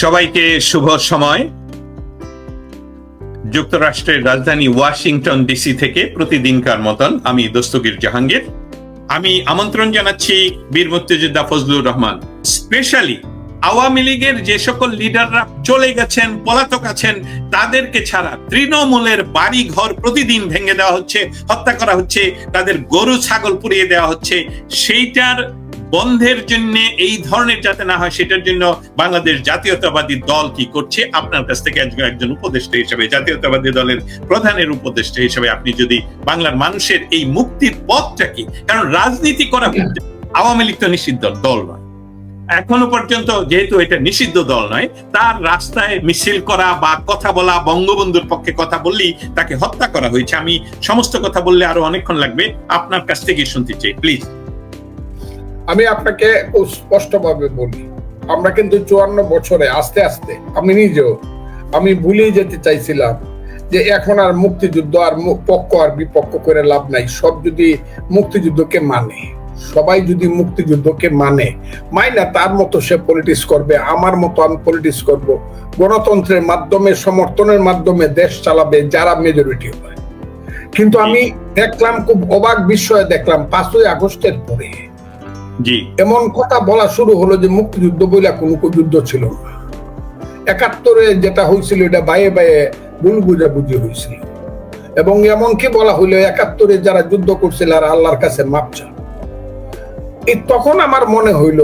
সবাইকে শুভ সময়। যুক্তরাষ্ট্রের রাজধানী ওয়াশিংটন ডিসি থেকে প্রতিদিনকার মতন আমি দস্তগীর জাহাঙ্গীর। আমি আমন্ত্রণ জানাচ্ছি বীর মুক্তিযোদ্ধা ফজলুর রহমান, স্পেশালি আওয়ামী লীগের যে সকল লিডাররা চলে গেছেন, পলাতক আছেন, তাদেরকে ছাড়া তৃণমূলের বাড়ি ঘর প্রতিদিন ভেঙে দেওয়া হচ্ছে, হত্যা করা হচ্ছে, তাদের গরু ছাগল পুড়িয়ে দেওয়া হচ্ছে। সেইটার বন্ধের জন্য, এই ধরনের যাতে না হয় সেটার জন্য বাংলাদেশ জাতীয়তাবাদী দল কি করছে, আপনার কাছ থেকে একজন উপদেষ্টা হিসেবে, জাতীয়তাবাদী দলের প্রধানের উপদেষ্টা হিসেবে আপনি যদি বাংলার মানুষের এই মুক্তির পথটা কি, কারণ রাজনীতি করা, আওয়ামী লীগ তো নিষিদ্ধ দল নয় এখনো পর্যন্ত, যেহেতু এটা নিষিদ্ধ দল নয়, তার রাস্তায় মিছিল করা বা কথা বলা, বঙ্গবন্ধুর পক্ষে কথা বললেই তাকে হত্যা করা হয়েছে। আমি সমস্ত কথা বললে আরো অনেকক্ষণ লাগবে, আপনার কাছ থেকে শুনতে চাই প্লিজ। আমি আপনাকে স্পষ্টভাবে বলি, আমরা কিন্তু 54 বছরে আস্তে আস্তে আমি ভুলেই যেতে চাইছিলাম যে এখন আর মুক্তিযুদ্ধ আর পক্ষ আর বিপক্ষ করে লাভ নাই। সব যদি মুক্তিযুদ্ধকে মানে, সবাই যদি মুক্তিযুদ্ধকে মানে না, তার মতো সে পলিটিক্স করবে, আমার মতো আমি পলিটিক্স করব, গণতন্ত্রের মাধ্যমে, সমর্থনের মাধ্যমে দেশ চালাবে যারা মেজরিটি হয়। কিন্তু আমি দেখলাম, খুব অবাক বিষয়ে দেখলাম, 5ই আগস্টের পরে এমন কথা বলা শুরু হলো যে মুক্তিযুদ্ধ বলে কোনো যুদ্ধ ছিল না। 71-এ যেটা হয়েছিল এটা বাইয়ে বাইয়ে ভুল বুঝাবুঝি হয়েছিল, এবং এমনকি বলা হইলো 71-এ যারা যুদ্ধ করছিল আর আল্লাহর কাছে মাপ চান। তখন আমার মনে হইল,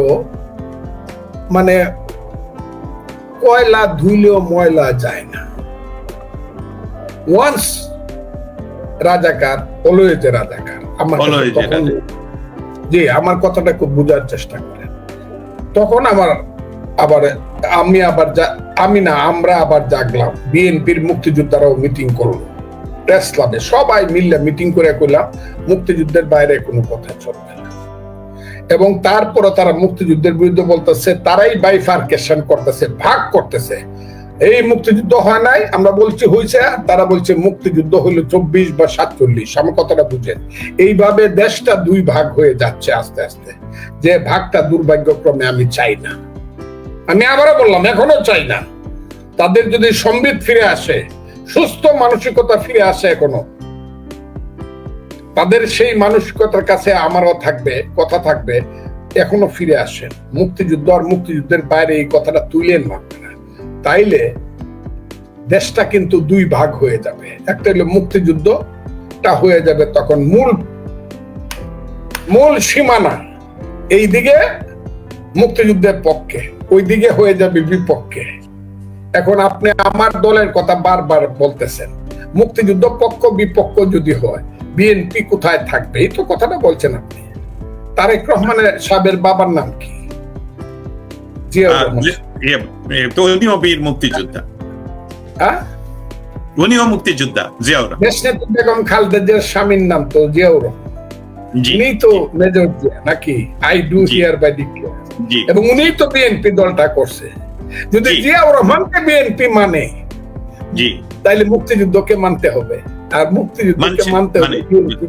মানে কয়লা ধুইলেও ময়লা যায় না। ওয়ান্স রাজাকার অলওয়েজ রাজাকার। আমার কথাটা খুব বোঝার চেষ্টা করেন। তখন আমরা আবার জাগলাম। বিএনপির মুক্তিযোদ্ধারাও মিটিং করলো প্রেস ক্লাবে, সবাই মিললে মিটিং করে কইলাম মুক্তিযুদ্ধের বাইরে কোনো কথা চলবে না। এবং তারপরে তারা মুক্তিযুদ্ধের বিরুদ্ধে বলতেছে, তারাই বাইফার্কেশন করতেছে, ভাগ করতেছে। এই মুক্তিযুদ্ধ হয় নাই, আমরা বলছি হয়েছে, তারা বলছে মুক্তিযুদ্ধ হইলো 24 বা 47। আমার কথাটা বুঝেন। এইভাবে দেশটা 2 ভাগ হয়ে যাচ্ছে আস্তে আস্তে, যে ভাগটা দুর্ভাগ্যক্রমে আমি চাই না। আমি আবারও বললাম, এখনো চাই না। তাদের যদি সম্বিত ফিরে আসে, সুস্থ মানসিকতা ফিরে আসে, এখনো তাদের সেই মানসিকতার কাছে আমারও থাকবে, কথা থাকবে, এখনো ফিরে আসেন। মুক্তিযুদ্ধ আর মুক্তিযুদ্ধের বাইরে এই কথাটা তুলেন না, তাইলে দেশটা কিন্তু 2 ভাগ হয়ে যাবে। একটা হলো মুক্তিযুদ্ধটা হয়ে যাবে তখন মূল সীমানা এইদিকে মুক্তিযুদ্ধের পক্ষে, ওই দিকে হয়ে যাবে বিপক্ষে। এখন আপনি আমার দলের কথা বারবার বলতেছেন, মুক্তিযুদ্ধ পক্ষ বিপক্ষ যদি হয় বিএনপি কোথায় থাকবে? এই তো কথাটা বলছেন আপনি। তারেক রহমানের সাহেবের বাবার নাম কি? উনিও বীর মুক্তিযোদ্ধা, উনিও মুক্তিযোদ্ধা। জিয়াউর দেশনেত্রী বেগম খালেদা জিয়ার স্বামীর নাম তো জিয়াউর, উনি তো মেজর জিয়া নাকি? I do hereby declare. এবং উনি তো বিএনপি দলটা করছে। যদি জিয়াউর রহমানকে বিএনপি মানে, তাইলে মুক্তিযুদ্ধকে মানতে হবে, আর মুক্তিযুদ্ধকে মানতে হবে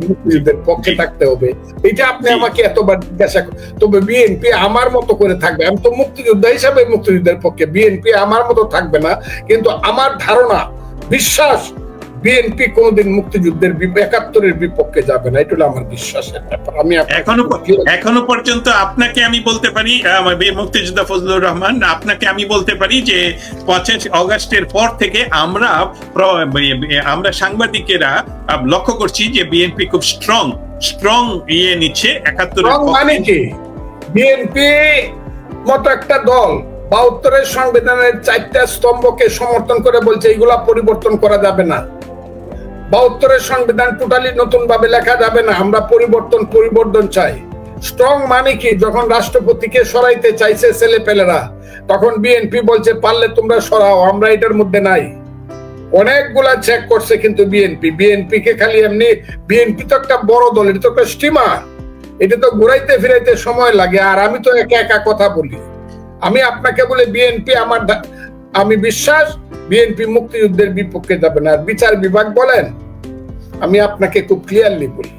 মুক্তিযুদ্ধের পক্ষে থাকতে হবে। এটা আপনি আমাকে এতবার জিজ্ঞাসা করেন। তবে বিএনপি আমার মতো করে থাকবে, আমি তো মুক্তিযোদ্ধা হিসাবে মুক্তিযুদ্ধের পক্ষে, বিএনপি আমার মতো থাকবে না। কিন্তু আমার ধারণা, বিশ্বাস, বিএনপি কোনদিন মুক্তিযুদ্ধের 71-এর বিপক্ষে যাবে না। এটা হলো আমার বিশ্বাসের ব্যাপার। আমি এখনো পর্যন্ত আপনাকে আমি বলতে পারি, মুক্তিযোদ্ধা ফজলুর রহমান, আপনাকে আমি বলতে পারি যে 25 আগস্টের পর থেকে আমরা সাংবাদিকেরা লক্ষ্য করছি যে বিএনপি খুব স্ট্রং নিচ্ছে 71-এর। মানে কি, বিএনপি মতো একটা দল 72-এর সংবিধানের 4টা স্তম্ভকে সমর্থন করে বলছে এগুলা পরিবর্তন করা যাবে না। 72-এর সংবিধান টোটালি নতুন ভাবে লেখা যাবে না, আমরা পরিবর্তন চাই। স্ট্রং মানে কি, যখন রাষ্ট্রপতিকে সরাইতে চাইছে ছেলেপেলেরা, তখন বিএনপি বলছে পারলে তোমরা সরাও, আমরা এটার মধ্যে নাই। অনেকগুলা চেক করছে, কিন্তু বিএনপি কে খালি এমনি, বিএনপি তো একটা বড় দল, এটা তো একটা স্টিমার, এটা তো ঘুরাইতে ফিরাইতে সময় লাগে। আর আমি তো একা কথা বলি। আমি আপনাকে বলে বিএনপি আমি বিশ্বাস বিএনপি মুক্তিযুদ্ধের বিপক্ষে যাবে না। আর বিচার বিভাগ বলেন, আমি আপনাকে খুব ক্লিয়ারলি বলি,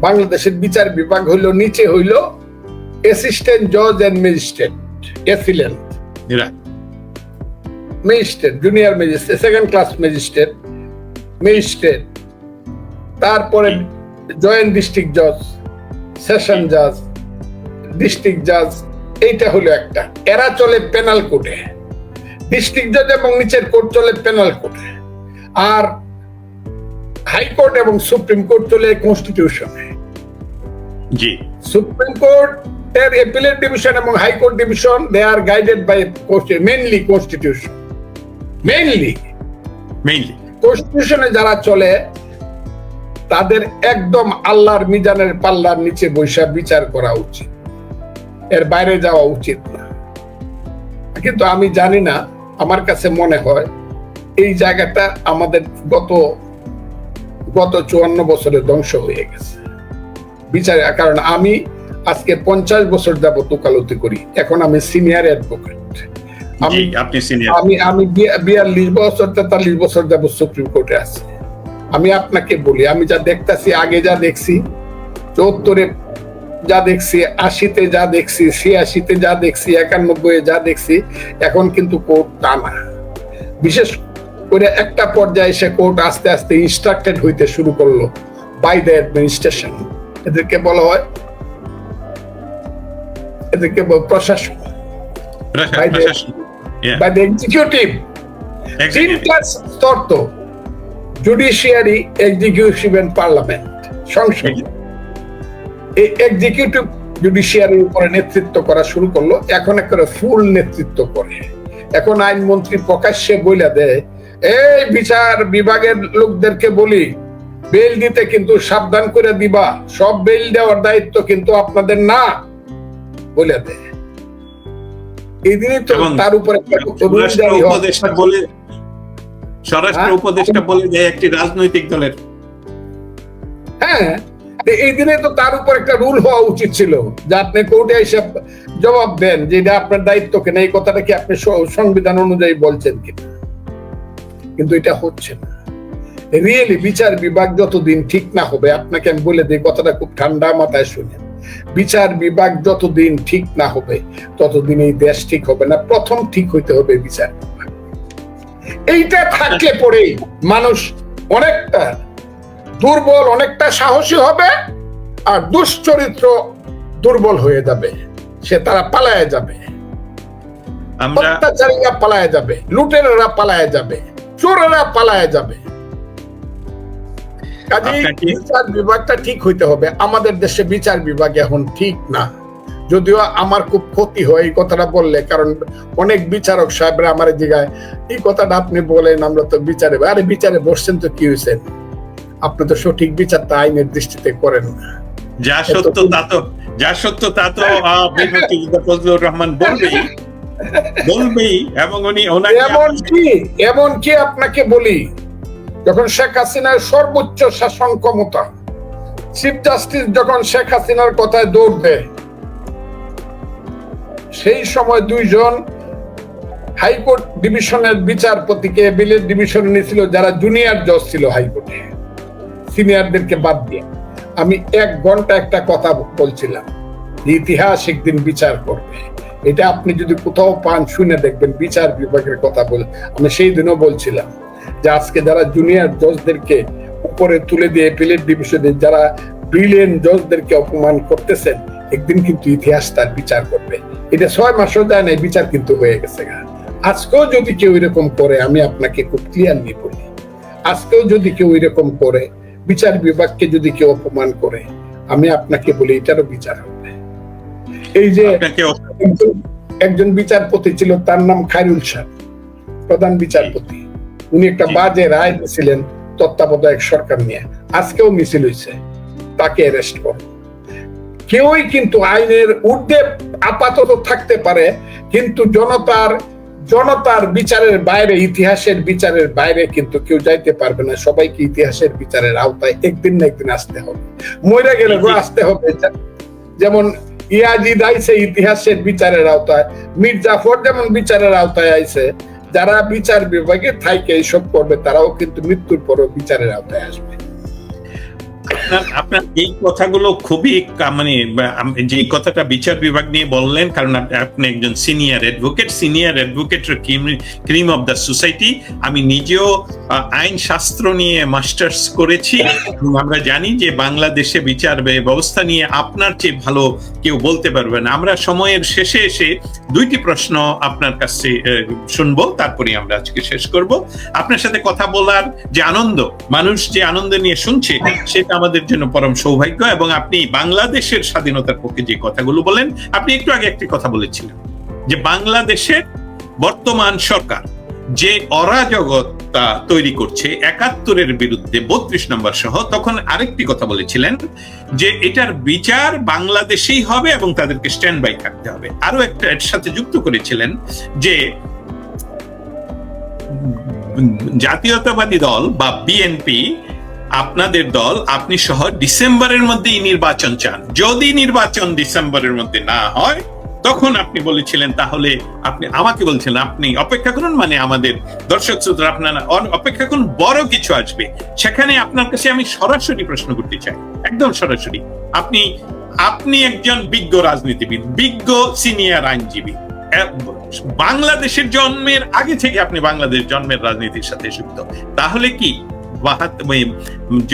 বাংলাদেশের বিচার বিভাগ হইল, নিচে হইল অ্যাসিস্ট্যান্ট জজ and magistrate, এফিলেন্ট, magistrate, junior magistrate, second class magistrate, magistrate, তারপরে জয়েন্ট ডিস্ট্রিক্ট জজ, সেশন জাজ, ডিস্ট্রিক্ট জাজ, এইটা হলো একটা। এরা চলে পেনাল কোর্টে, ডিস্ট্রিক্ট জজ এবং নিচের কোর্ট চলে পেনাল কোর্টে, আর হাইকোর্ট এবং সুপ্রিম কোর্ট চলে কনস্টিটিউশনে। জি, সুপ্রিম কোর্ট এর অ্যাপিলেট ডিভিশন এবং high court division, they are guided by mainly constitution. Mainly কনস্টিটিউশনে যারা চলে তাদের একদম আল্লাহর মিজানের পাল্লার নিচে বৈশা বিচার করা উচিত, এর বাইরে যাওয়া উচিত না। কিন্তু আমি জানি না, আমার কাছে মনে হয় এই জায়গাটা আমাদের গত 54 বছরে ধ্বংস হয়ে গেছে বিচারে। কারণ আমি আজকে 50 বছর যাবত ওকালতি করি, এখন আমি সিনিয়র অ্যাডভোকেট। আমি 42 বছর 43 বছর যাবত সুপ্রিম কোর্টে আছি। আমি আপনাকে বলি, আমি যা দেখতেছি, আগে যা দেখছি, 74-এ যা দেখছি, 80-তে যা দেখছি, 86-তে যা দেখছি, 91-এ যা দেখছি, এখন কিন্তু কোর্ট তা না। বিশেষ করে একটা পর্যায়ে এসে কোর্ট আস্তে আস্তে ইনস্ট্রাক্টেড হইতে শুরু করলো বাই দ্য অ্যাডমিনিস্ট্রেশন। এদেরকে বলা হয়, এদেরকে প্রশাসন, বাই দ্য এক্সিকিউটিভ। তিনটা স্তর তো, জুডিশিয়ারি, এক্সিকিউটিভ এন্ড পার্লামেন্ট, সংসদ। এই এক্সিকিউটিভ জুডিশিয়ারির উপরে নেতৃত্ব করা শুরু করলো, এখন একটা ফুল নেতৃত্ব করে। এখন আইনমন্ত্রী প্রকাশ্যে বইলা দেয়, এই বিচার বিভাগের লোকদেরকে বলি, বেল দিতে কিন্তু সাবধান করে দিবা, সব বেল দেওয়ার দায়িত্ব কিন্তু আপনাদের না, বলে দেয়। এই দিনই তো তার উপরে স্বরাষ্ট্র উপদেষ্টা বলে দেয় একটি রাজনৈতিক দলের। হ্যাঁ, এই দিনে তো তার উপর একটা রুল হওয়া উচিত ছিল যে আপনি কোর্টে এসে জবাব দেন যে এটা আপনার দায়িত্ব কিনা, এই কথাটা কি আপনি সংবিধান অনুযায়ী বলছেন কিনা। কিন্তু এটা হচ্ছে না। রিয়েলি বিচার বিভাগ যতদিন ঠিক না হবে, আপনাকে আমি বলে দিই কথাটা খুব ঠান্ডা মাথায় শুনেন, বিচার বিভাগ যতদিন ঠিক না হবে ততদিন এই দেশ ঠিক হবে না। প্রথম ঠিক হইতে হবে বিচার বিভাগ। এইটা থাকলে পরেই মানুষ অনেকটা দুর্বল, অনেকটা সাহসী হবে, আর দুশ্চরিত্র দুর্বল হয়ে যাবে, সে তারা পালায় যাবে, অত্যাচারীরা পালায় যাবে, লুটেরারা পালায় যাবে, চোরেরা পালায় যাবে। কাজেই বিচার বিভাগটা ঠিক হইতে হবে। আমাদের দেশে বিচার বিভাগ এখন ঠিক না, যদিও আমার খুব ক্ষতি হয় এই কথাটা বললে, কারণ অনেক বিচারক সাহেবরা আমার জিগায়, এই কথাটা আপনি বলেন, আমরা তো বিচারে, আরে বিচারে বসছেন তো কি হয়েছে, আপনি তো সঠিক বিচারটা আইনের দৃষ্টিতে করেন না। যা সত্য তা তো ফজলুর রহমান বলবেই। এবং এমনকি আপনাকে বলি, যখন শেখ হাসিনার সর্বোচ্চ শাসন ক্ষমতা, চিফ জাস্টিস যখন শেখ হাসিনার কথায় দৌড় দেয়, সেই সময় 2 জন হাইকোর্ট ডিভিশনের বিচারপতিকে বিলেট ডিভিশনে নিয়েছিল, যারা জুনিয়র জজ ছিল হাইকোর্টে, সিনিয়রদেরকে বাদ দিয়ে। আমি 1 ঘন্টা একটা কথা বলছিলাম, ইতিহাস একদিন বিচার করবে। এটা আপনি যদি কোথাও পান, শুনে দেখবেন বিচার বিভাগের কথা বলে। আমি সেই দিনও বলছিলাম যে আজকে যারা জুনিয়র জজদেরকে উপরে তুলে দিয়ে অ্যাপিলেট ডিভিশনে যারা ব্রিলিয়েন্ট জজদেরকে অপমান করতেছেন, একদিন কিন্তু ইতিহাস তার বিচার করবে। এটা 6 মাসও যায় না, বিচার কিন্তু হয়ে গেছে। আজকেও যদি কেউ এরকম করে, আমি আপনাকে খুব ক্লিয়ারলি বলি, আজকেও যদি কেউ এরকম করে, বিচার বিভাগকে যদি কেউ অপমান করে, আমি আপনাকে বলি এটারও বিচার হবে। এই যে একজন বিচারপতি ছিল, তার নাম খায়রুল শাহ, প্রধান বিচারপতি, উনি একটা বাজে রায় দিয়েছিলেন তত্ত্বাবধায়ক সরকার নিয়ে, আজকেও মিছিল হয়েছে, তাকে অ্যারেস্ট করো। কেউই কিন্তু আইনের ঊর্ধ্বে আপাতত থাকতে পারে, কিন্তু জনতার বিচারের বাইরে, ইতিহাসের বিচারের বাইরে কিন্তু কেউ যাইতে পারবে না। সবাইকে ইতিহাসের বিচারের আওতায় একদিন না একদিন আসতে হবে, মরে গেলে আসতে হবে। যেমন ইয়াজিদ আইছে ইতিহাসের বিচারের আওতায়, মীর জাফর যেমন বিচারের আওতায় আইছে, যারা বিচার বিভাগে থাইকে এইসব করবে তারাও কিন্তু মৃত্যুর পরও বিচারের আওতায় আসবে। আপনার এই কথাগুলো খুবই মানে যে কথাটা বিচার বিভাগ নিয়ে বললেন, কারণ আপনি একজন senior advocate cream of the society. আমি নিজেও আইন শাস্ত্র নিয়ে মাস্টার্স করেছি এবং আমরা জানি যে বাংলাদেশে বিচার ব্যবস্থা নিয়ে আপনার চেয়ে ভালো কেউ বলতে পারবে না। আমরা সময়ের শেষে এসে দুইটি প্রশ্ন আপনার কাছে শুনবো, তারপরে আমরা আজকে শেষ করব। আপনার সাথে কথা বলার যে আনন্দ, মানুষ যে আনন্দ নিয়ে শুনছে, সেটা আমাদের জন্য পরম সৌভাগ্য। এবং আপনি বাংলাদেশের স্বাধীনতার পক্ষে যে কথাগুলো বলেন, আপনি একটু আগে একটি কথা বলেছিলেন যে বাংলাদেশের বর্তমান সরকার যে অরাজকতা তৈরি করছে ৭১-এর বিরুদ্ধে ৩২ নম্বর সহ, তখন আরেকটি কথা বলেছিলেন যে এটার বিচার বাংলাদেশেই হবে এবং তাদেরকে স্ট্যান্ড বাই থাকতে হবে। আরো একটা এর সাথে যুক্ত করেছিলেন যে জাতীয়তাবাদী দল বা বিএনপি, আপনাদের দল, আপনি সহ ডিসেম্বরের মধ্যেই নির্বাচন চান। যদি নির্বাচন ডিসেম্বরের মধ্যে না হয়, তখন আপনি বলেছিলেন, তাহলে আপনি আমাকে বলছিলেন আপনি অপেক্ষা করুন, মানে আমাদের দর্শক শ্রোতা আপনারা অপেক্ষা করুন, বড় কিছু আসবে। সেখানে আপনার কাছে আমি সরাসরি প্রশ্ন করতে চাই, একদম সরাসরি। আপনি একজন বিজ্ঞ রাজনীতিবিদ, বিজ্ঞ সিনিয়র আইনজীবী, বাংলাদেশের জন্মের আগে থেকে আপনি বাংলাদেশ জন্মের রাজনীতির সাথে যুক্ত। তাহলে কি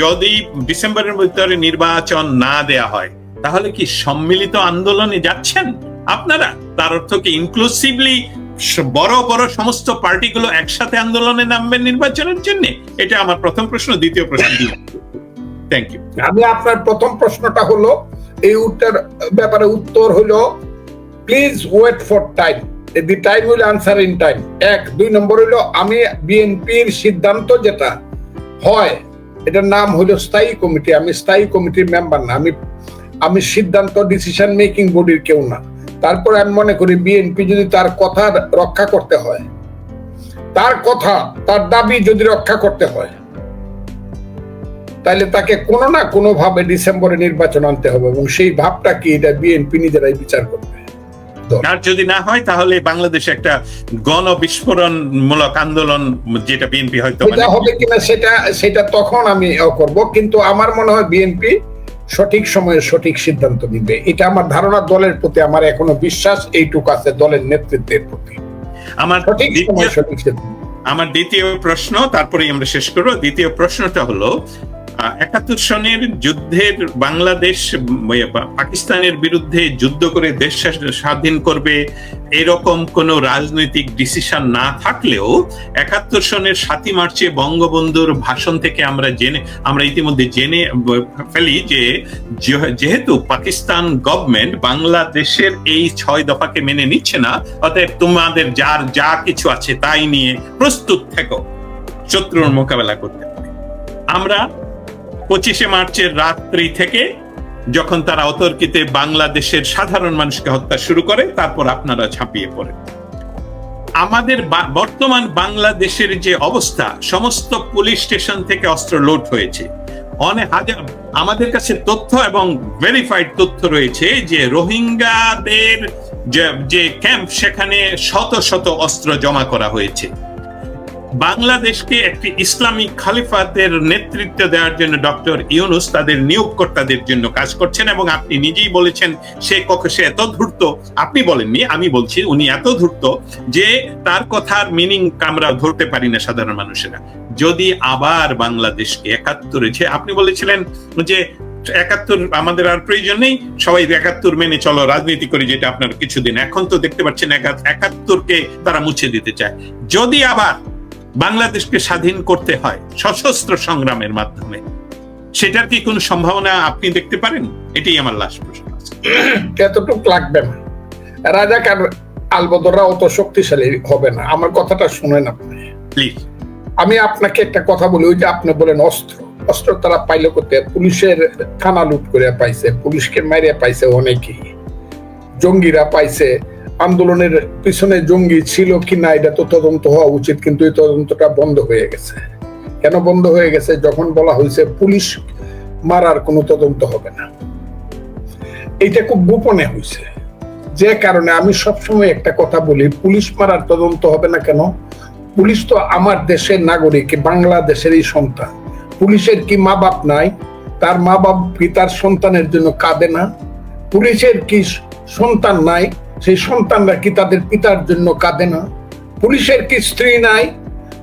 যদি ডিসেম্বরের ভিতরে নির্বাচন না দেয়া হয়, তাহলে কি সম্মিলিত আন্দোলনে যাচ্ছেন আপনারা? তার অর্থ কি ইনক্লুসিভলি বড় বড় সমস্ত পার্টিগুলো একসাথে আন্দোলনে নামবেন নির্বাচনের জন্য? এটা আমার প্রথম প্রশ্ন। দ্বিতীয় প্রশ্ন দিয়ে থ্যাংক ইউ। আমি আপনার প্রথম প্রশ্নটা হলো এই ব্যাপারে উত্তর হলো please wait for time, the time will answer in time. ১, ২ number হলো আমি বিএনপির সিদ্ধান্ত যেটা হয় এটার নাম হলো স্থায়ী কমিটি। আমি স্থায়ী কমিটির মেম্বার না, আমি সিদ্ধান্ত ডিসিশন মেকিং বডির কেউ না। তারপর আমি মনে করি বিএনপি যদি তার কথা রক্ষা করতে হয়, তার দাবি যদি রক্ষা করতে হয়, তাহলে তাকে কোনো না কোনো ভাবে ডিসেম্বরে নির্বাচন আনতে হবে, এবং সেই ভাবটা কি এটা বিএনপি নিজেরাই বিচার করবে। আর যদি না হয়, তাহলে বাংলাদেশে একটা গণবিস্ফোরণমূলক আন্দোলন, যেটা বিএনপি হয়তো হবে কিনা সেটা তখন আমি করব। কিন্তু আমার মনে হয় বিএনপি সঠিক সময়ে সঠিক সিদ্ধান্ত নিবে, এটা আমার ধারণা। দলের প্রতি আমার এখনো বিশ্বাস এইটুকু আছে, দলের নেতৃত্বের প্রতি। আমার সঠিক সময়ে সঠিক সিদ্ধান্ত। আমার দ্বিতীয় প্রশ্ন, তারপরে আমরা শেষ করবো। দ্বিতীয় প্রশ্নটা হলো ৭১ সনের যুদ্ধের বাংলাদেশ পাকিস্তানের বিরুদ্ধে যুদ্ধ করে দেশ স্বাধীন করবে, এরকম কোন রাজনৈতিক ডিসিশন না থাকলেও ৭১ সনের ৭ই মার্চে বঙ্গবন্ধুর ভাষণ থেকে আমরা ইতিমধ্যে জেনে ফেলি যে যেহেতু পাকিস্তান গভর্নমেন্ট বাংলাদেশের এই ৬ দফাকে মেনে নিচ্ছে না, অতএব তোমাদের যার যা কিছু আছে তাই নিয়ে প্রস্তুত থেকো, শত্রুর মোকাবেলা করতে হবে। আমরা ২৫শে মার্চের রাত্রি থেকে যখন তারা অতর্কিতে বাংলাদেশের সাধারণ মানুষকে হত্যা শুরু করে, তারপর আপনারা ঝাঁপিয়ে পড়েন। আমাদের বর্তমান বাংলাদেশের যে অবস্থা, সমস্ত পুলিশ স্টেশন থেকে অস্ত্র লোড হয়েছে। অনেক হাজার আমাদের কাছে তথ্য এবং ভেরিফাইড তথ্য রয়েছে যে রোহিঙ্গাদের যে ক্যাম্প, সেখানে শত শত অস্ত্র জমা করা হয়েছে। বাংলাদেশকে একটি ইসলামিক খলিফাতের নেতৃত্ব দেওয়ার জন্য ডক্টর ইউনূস তাদের নিয়োগকর্তাদের জন্য কাজ করছেন, এবং আপনি নিজেই বলেছেন সে এত ধূর্ত, আপনি বলেননি, আমি বলছি, উনি এত ধূর্ত যে তার কথার মিনিং আমরা ধরতে পারি না সাধারণ মানুষেরা। যদি আবার বাংলাদেশকে ৭১ আপনি বলেছিলেন যে ৭১ আমাদের আর প্রয়োজন নেই, সবাই ৭১ মেনে চলো, রাজনীতি করি, যেটা আপনার কিছুদিন। এখন তো দেখতে পাচ্ছেন ৭১কে তারা মুছে দিতে চায়। যদি আবার বাংলাদেশকে স্বাধীন করতে হয় সশস্ত্র সংগ্রামের মাধ্যমে, সেটার কি কোনো সম্ভাবনা আপনি দেখতে পারেন? এটাই আমার লাস্ট প্রশ্ন। এতটুকু লাগবে না, রাজাকার আলবদররা অত শক্তিশালী হবে না। আমার কথাটা শুনেন আপনি প্লিজ। আমি আপনাকে একটা কথা বলি, ওই যে আপনি বলেন অস্ত্র তারা পাইলো করতে, পুলিশের থানা লুট করে পাইছে, পুলিশকে মারিয়া পাইছে, অনেকেই জঙ্গিরা পাইছে। আন্দোলনের পিছনে জঙ্গি ছিল কিনা এটা তো তদন্ত হওয়া উচিত, কিন্তু এই তদন্তটা বন্ধ হয়ে গেছে। কেন বন্ধ হয়ে গেছে? যখন বলা হয়েছে পুলিশ মারার কোনো তদন্ত হবে না, এইটা খুব গোপনে হয়েছে। যে কারণে আমি সবসময় একটা কথা বলি, পুলিশ মারার তদন্ত হবে না কেন? পুলিশ তো আমার দেশের নাগরিক, বাংলাদেশেরই সন্তান। পুলিশের কি মা বাপ নাই? তার মা বাপ পিতার সন্তানের জন্য কাঁদে না? পুলিশের কি সন্তান নাই? সেই সন্তানরা কি তাদের পিতার জন্য কাঁদে না? পুলিশের কি স্ত্রী নাই?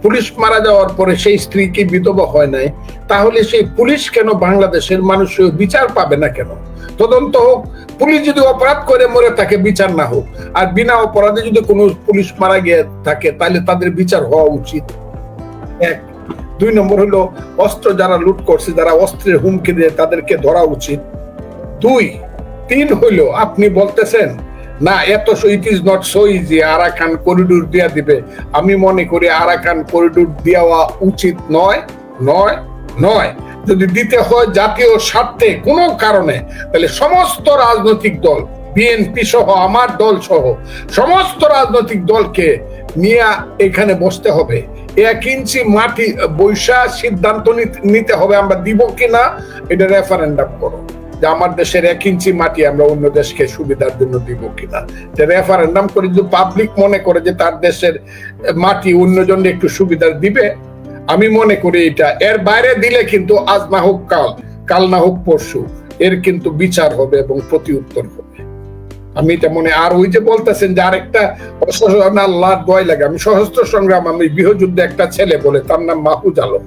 পুলিশ মারা যাওয়ার পরে সেই স্ত্রী কি বিধবা হয় নাই? তাহলে সেই পুলিশ কেন বাংলাদেশের মানুষ বিচার পাবে না কেন? তদন্ত হোক, পুলিশ যদি অপরাধ করে মরে থাকে বিচার না হোক, আর বিনা অপরাধে যদি কোনো পুলিশ মারা গিয়ে থাকে তাহলে তাদের বিচার হওয়া উচিত। এক। 2 নম্বর হলো অস্ত্র যারা লুট করছে, যারা অস্ত্রের হুমকি দিয়ে তাদেরকে ধরা উচিত। 2। 3 হইলো আপনি বলতেছেন না এত it is not so easy, Arakan corridor দিয়া দিবে। আমি মনে করি আরাকান করিডোর দেওয়া উচিত নয় নয় নয়। যদি দিতে হয় জাতীয় স্বার্থে কোনো কারণে, তাহলে সমস্ত রাজনৈতিক দল, বিএনপি সহ, আমার দল সহ সমস্ত রাজনৈতিক দলকে নিয়ে এখানে বসতে হবে। 1 ইঞ্চি মাটি বৈশা সিদ্ধান্ত নিতে হবে আমরা দিব কিনা, এটা রেফারেন্ডাম করো যে আমার দেশের 1 ইঞ্চি মাটি আমরা অন্য দেশকে সুবিধার জন্য দিব কিনা। যে রেফারেন্ডাম করে যদি পাবলিক মনে করে যে তার দেশের মাটি অন্যজনকে একটু সুবিধা দিবে, আমি মনে করি এটা। এর বাইরে দিলে কিন্তু আজ না হোক কাল, কাল না হোক পরশু, এর কিন্তু বিচার হবে এবং প্রতি উত্তর হবে। আমি এটা মনে। আর ওই যে বলতেছেন যে আরেকটা আল্লাহর দোয়াই লাগে, আমি সশস্ত্র সংগ্রাম, আমি গৃহযুদ্ধে একটা ছেলে বলে, তার নাম মাহফুজ আলম।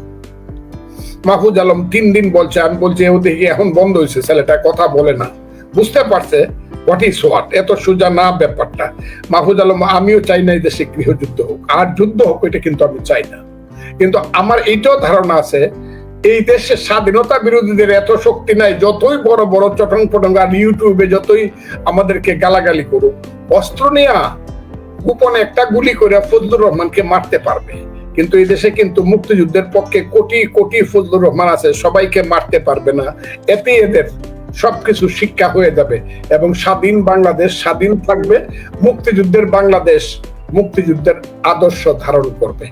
মাহফুজ আলম 3 দিন বলছে, আমি বলছি ও দেখি এখন বন্ধ হয়েছে, ছেলেটা কথা বলে না, বুঝতে পারছে হোয়াট ইজ হোয়াট, এত সোজা না ব্যাপারটা। মাহফুজ আলম, আমিও চাই না এই দেশে গৃহযুদ্ধ হোক, আর যুদ্ধ হোক, এটা কিন্তু আমি চাই না। কিন্তু আমার এইটাও ধারণা আছে এই দেশের স্বাধীনতা বিরোধীদের এত শক্তি নাই, যতই বড় বড় চটং পটং আর ইউটিউবে যতই আমাদেরকে গালাগালি করুক, অস্ত্র নিয়ে গোপনে একটা গুলি করে ফজলুর রহমানকে মারতে পারবে। কিন্তু এই দেশে কিন্তু মুক্তিযুদ্ধের পক্ষে কোটি কোটি ফজলুর রহমান আছে, সবাইকে মারতে পারবে না। এতে এদের সবকিছু শিক্ষা হয়ে যাবে এবং স্বাধীন বাংলাদেশ স্বাধীন থাকবে। মুক্তিযুদ্ধের বাংলাদেশ মুক্তিযুদ্ধের আদর্শ ধারণ করবে।